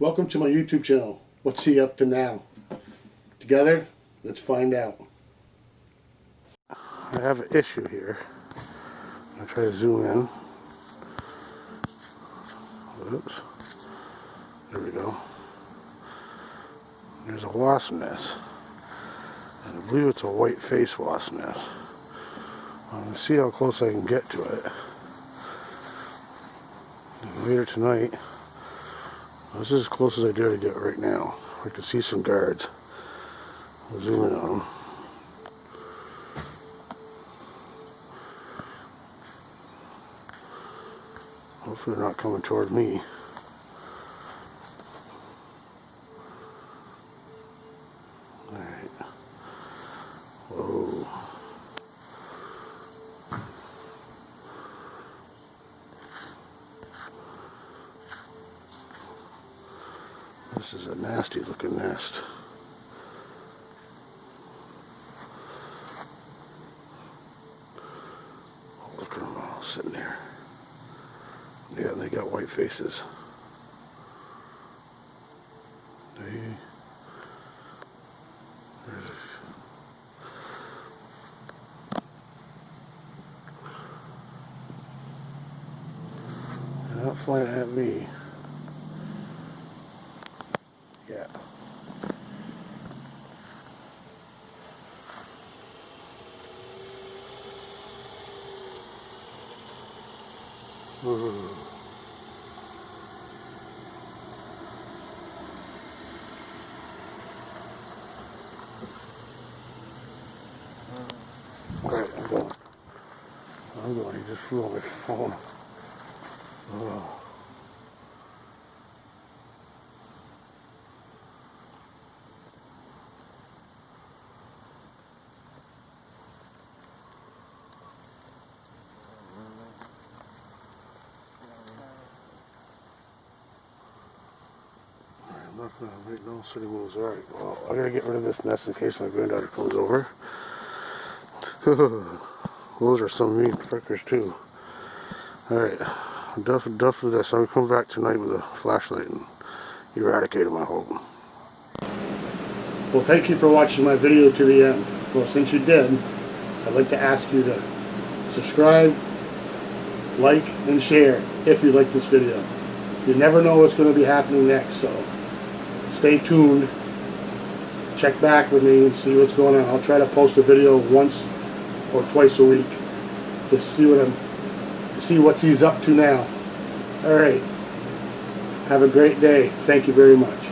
Welcome to my YouTube channel. What's he up to now? Together, let's find out. I have an issue here. I'll try to zoom in. Oops. There we go. There's a wasp nest. And I believe it's a white face wasp nest. I'm going to see how close I can get to it. And later tonight, this is as close as I dare to get right now. I can see some guards. I'll zoom in on them. Hopefully they're not coming toward me. Alright. Whoa. This is a nasty looking nest. Oh, look at them all sitting there. Yeah, they got white faces. They're not flying at me. Yeah. Alright, I'm going. He just flew on my phone. Oh. I'm not going to make no city moves. Alright, well, I gotta get rid of this nest in case my granddaughter comes over. Those are some mean frickers too. Alright, I'm done for this. I'm going to come back tonight with a flashlight and eradicate them, I hope. Well, thank you for watching my video to the end. Well, since you did, I'd like to ask you to subscribe, like, and share if you like this video. You never know what's going to be happening next, so stay tuned. Check back with me and see what's going on. I'll try to post a video once or twice a week to see what he's up to now. Alright. Have a great day. Thank you very much.